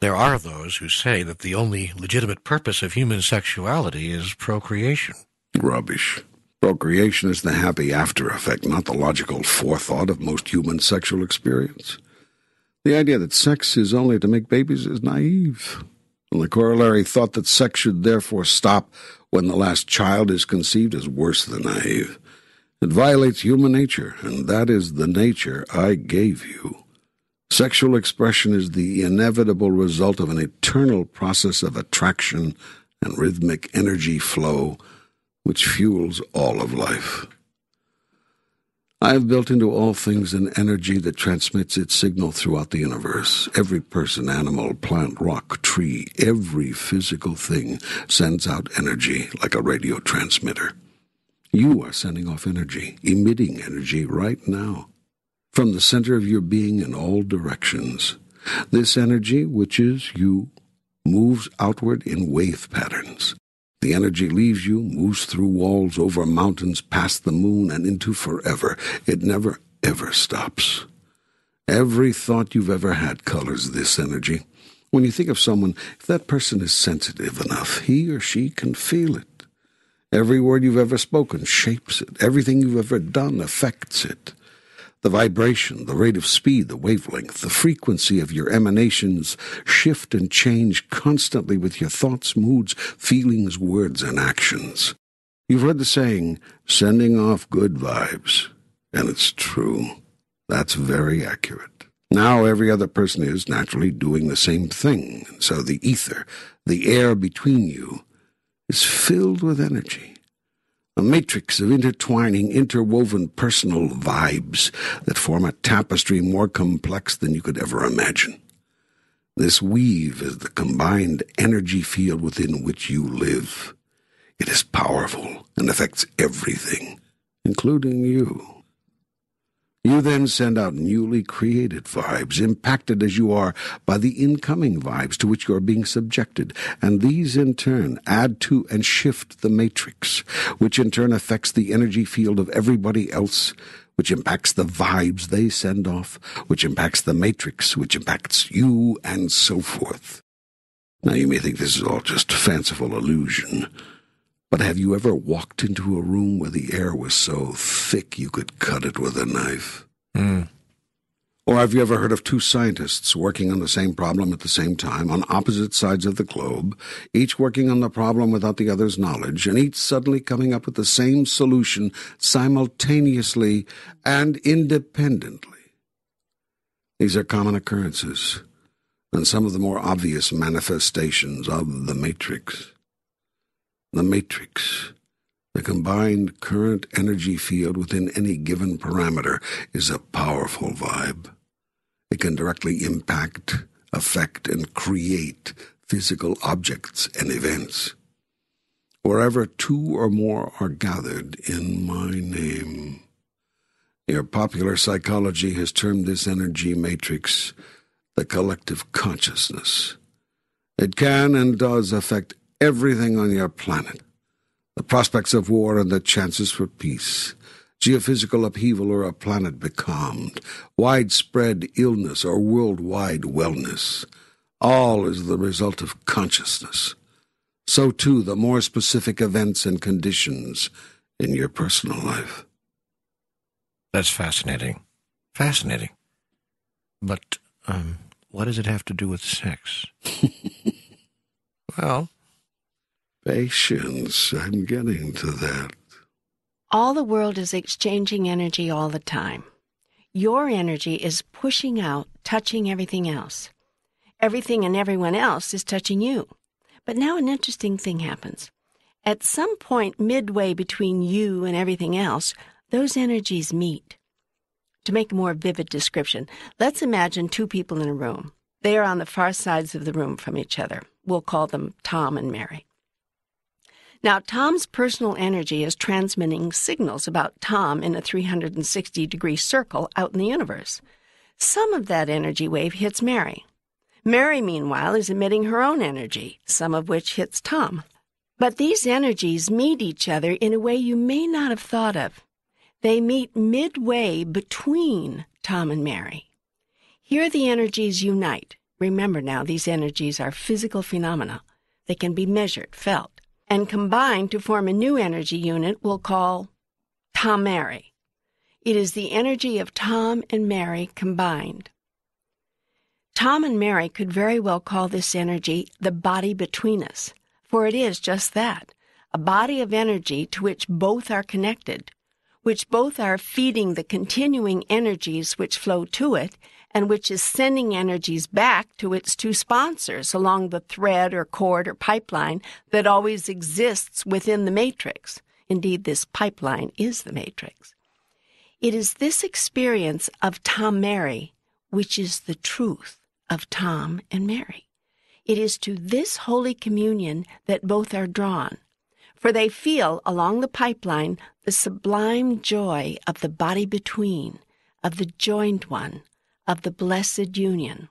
There are those who say that the only legitimate purpose of human sexuality is procreation. Rubbish. Procreation is the happy after effect, not the logical forethought of most human sexual experience. The idea that sex is only to make babies is naive, and the corollary thought that sex should therefore stop when the last child is conceived is worse than naive. It violates human nature, and that is the nature I gave you. Sexual expression is the inevitable result of an eternal process of attraction and rhythmic energy flow, which fuels all of life. I have built into all things an energy that transmits its signal throughout the universe. Every person, animal, plant, rock, tree, every physical thing sends out energy like a radio transmitter. You are sending off energy, emitting energy right now, from the center of your being in all directions. This energy, which is you, moves outward in wave patterns. The energy leaves you, moves through walls, over mountains, past the moon, and into forever. It never, ever stops. Every thought you've ever had colors this energy. When you think of someone, if that person is sensitive enough, he or she can feel it. Every word you've ever spoken shapes it. Everything you've ever done affects it. The vibration, the rate of speed, the wavelength, the frequency of your emanations shift and change constantly with your thoughts, moods, feelings, words, and actions. You've heard the saying, sending off good vibes, and it's true. That's very accurate. Now every other person is naturally doing the same thing, and so the ether, the air between you, is filled with energy. A matrix of intertwining, interwoven personal vibes that form a tapestry more complex than you could ever imagine. This weave is the combined energy field within which you live. It is powerful and affects everything, including you. You then send out newly created vibes, impacted as you are by the incoming vibes to which you are being subjected, and these in turn add to and shift the matrix, which in turn affects the energy field of everybody else, which impacts the vibes they send off, which impacts the matrix, which impacts you, and so forth. Now you may think this is all just fanciful illusion, but have you ever walked into a room where the air was so thick you could cut it with a knife? Or have you ever heard of two scientists working on the same problem at the same time, on opposite sides of the globe, each working on the problem without the other's knowledge, and each suddenly coming up with the same solution simultaneously and independently? These are common occurrences, and some of the more obvious manifestations of the matrix. The matrix, the combined current energy field within any given parameter, is a powerful vibe. It can directly impact, affect, and create physical objects and events. Wherever two or more are gathered in my name. Your popular psychology has termed this energy matrix the collective consciousness. It can and does affect everything on your planet. The prospects of war and the chances for peace, geophysical upheaval or a planet becalmed, widespread illness or worldwide wellness, all is the result of consciousness. So too the more specific events and conditions in your personal life. That's fascinating. Fascinating. But, what does it have to do with sex? Well, patience, I'm getting to that. All the world is exchanging energy all the time. Your energy is pushing out, touching everything else. Everything and everyone else is touching you. But now an interesting thing happens. At some point midway between you and everything else, those energies meet. To make a more vivid description, let's imagine two people in a room. They are on the far sides of the room from each other. We'll call them Tom and Mary. Now, Tom's personal energy is transmitting signals about Tom in a 360-degree circle out in the universe. Some of that energy wave hits Mary. Mary, meanwhile, is emitting her own energy, some of which hits Tom. But these energies meet each other in a way you may not have thought of. They meet midway between Tom and Mary. Here the energies unite, Remember now, these energies are physical phenomena. They can be measured, felt, and combined to form a new energy unit we'll call Tom-Mary. It is the energy of Tom and Mary combined. Tom and Mary could very well call this energy the body between us, for it is just that, a body of energy to which both are connected, which both are feeding the continuing energies which flow to it, and which is sending energies back to its two sponsors along the thread or cord or pipeline that always exists within the matrix. Indeed, this pipeline is the matrix. It is this experience of Tom-Mary which is the truth of Tom and Mary. It is to this holy communion that both are drawn, for they feel along the pipeline the sublime joy of the body between, of the joined one, of the blessed union.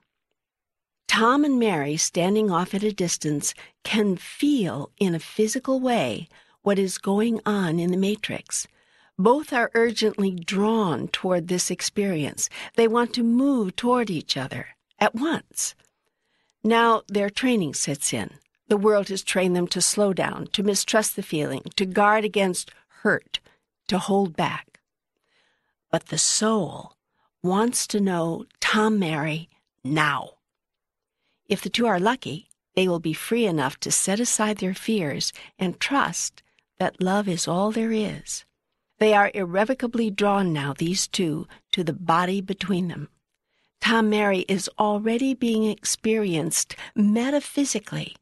Tom and Mary, standing off at a distance, can feel in a physical way what is going on in the matrix. Both are urgently drawn toward this experience. They want to move toward each other at once. Now their training sets in. The world has trained them to slow down, to mistrust the feeling, to guard against hurt, to hold back. But the soul wants to know Tom-Mary now. If the two are lucky, they will be free enough to set aside their fears and trust that love is all there is. They are irrevocably drawn now, these two, to the body between them. Tom-Mary is already being experienced metaphysically,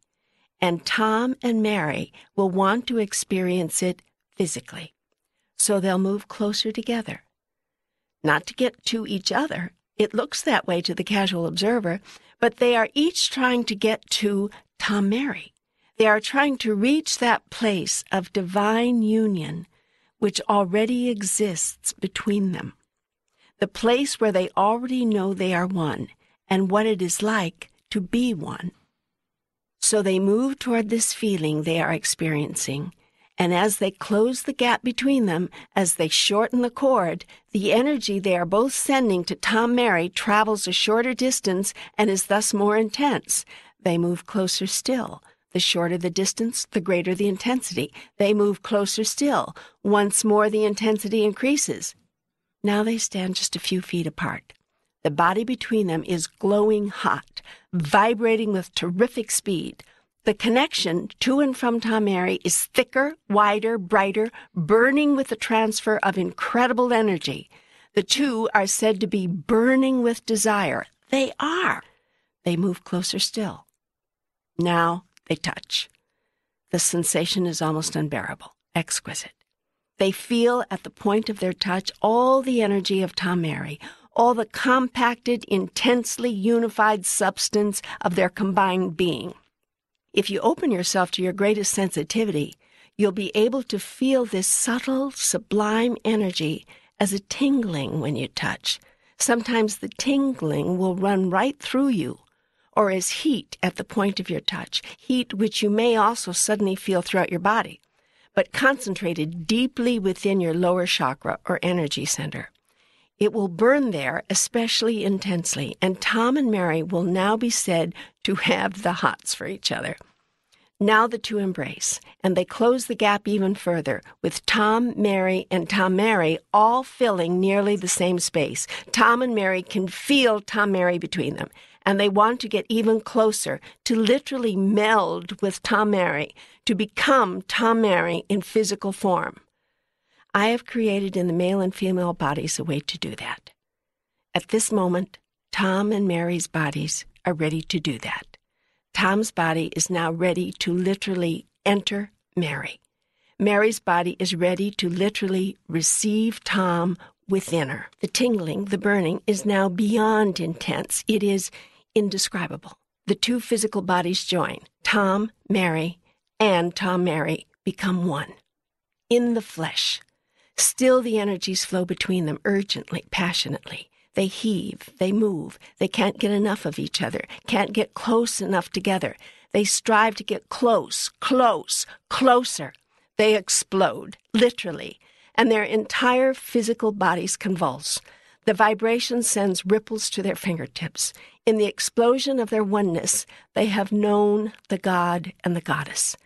and Tom and Mary will want to experience it physically. So they'll move closer together. Not to get to each other. It looks that way to the casual observer, but they are each trying to get to Tom-Mary. They are trying to reach that place of divine union which already exists between them, the place where they already know they are one and what it is like to be one. So they move toward this feeling they are experiencing, and as they close the gap between them, as they shorten the cord, the energy they are both sending to Tom-Mary travels a shorter distance and is thus more intense. They move closer still. The shorter the distance, the greater the intensity. They move closer still. Once more, the intensity increases. Now they stand just a few feet apart. The body between them is glowing hot, vibrating with terrific speed. The connection to and from Tom-Mary is thicker, wider, brighter, burning with the transfer of incredible energy. The two are said to be burning with desire. They are. They move closer still. Now they touch. The sensation is almost unbearable, exquisite. They feel at the point of their touch all the energy of Tom-Mary, all the compacted, intensely unified substance of their combined being. If you open yourself to your greatest sensitivity, you'll be able to feel this subtle, sublime energy as a tingling when you touch. Sometimes the tingling will run right through you, or as heat at the point of your touch, heat which you may also suddenly feel throughout your body, but concentrated deeply within your lower chakra or energy center. It will burn there especially intensely, and Tom and Mary will now be said to have the hots for each other. Now the two embrace, and they close the gap even further, with Tom, Mary, and Tom-Mary all filling nearly the same space. Tom and Mary can feel Tom-Mary between them, and they want to get even closer, to literally meld with Tom-Mary, to become Tom-Mary in physical form. I have created in the male and female bodies a way to do that. At this moment, Tom and Mary's bodies are ready to do that. Tom's body is now ready to literally enter Mary. Mary's body is ready to literally receive Tom within her. The tingling, the burning, is now beyond intense. It is indescribable. The two physical bodies join. Tom, Mary, and Tom-Mary become one. In the flesh. Still the energies flow between them urgently, passionately. They heave, they move, they can't get enough of each other, can't get close enough together. They strive to get close, closer. They explode, literally, and their entire physical bodies convulse. The vibration sends ripples to their fingertips. In the explosion of their oneness, they have known the God and the Goddess,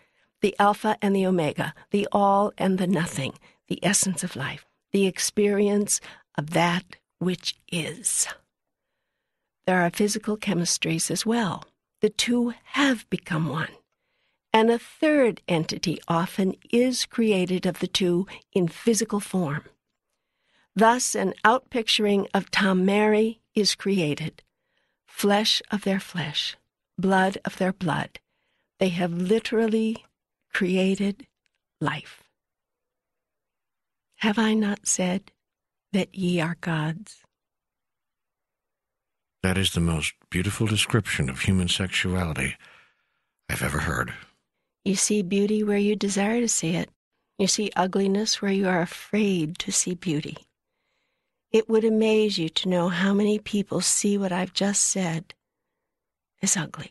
the Alpha and the Omega, the all and the nothing, the essence of life, the experience of that which is. There are physical chemistries as well. The two have become one. And a third entity often is created of the two in physical form. Thus, an outpicturing of Tom Mary is created. Flesh of their flesh, blood of their blood. They have literally created life. Have I not said that ye are gods? That is the most beautiful description of human sexuality I've ever heard. You see beauty where you desire to see it. You see ugliness where you are afraid to see beauty. It would amaze you to know how many people see what I've just said as ugly.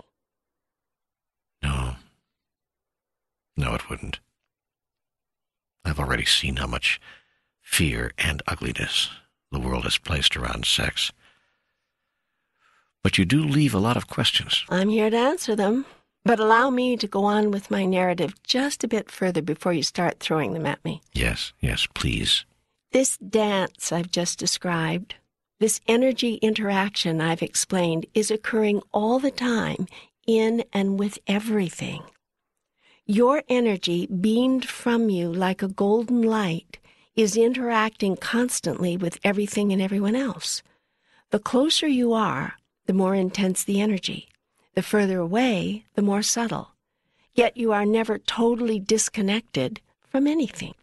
No, it wouldn't. I've already seen how much fear and ugliness the world has placed around sex. But you do leave a lot of questions. I'm here to answer them. But allow me to go on with my narrative just a bit further before you start throwing them at me. Yes, please. This dance I've just described, this energy interaction I've explained, is occurring all the time in and with everything. Your energy, beamed from you like a golden light, is interacting constantly with everything and everyone else. The closer you are, the more intense the energy. The further away, the more subtle. Yet you are never totally disconnected from anything.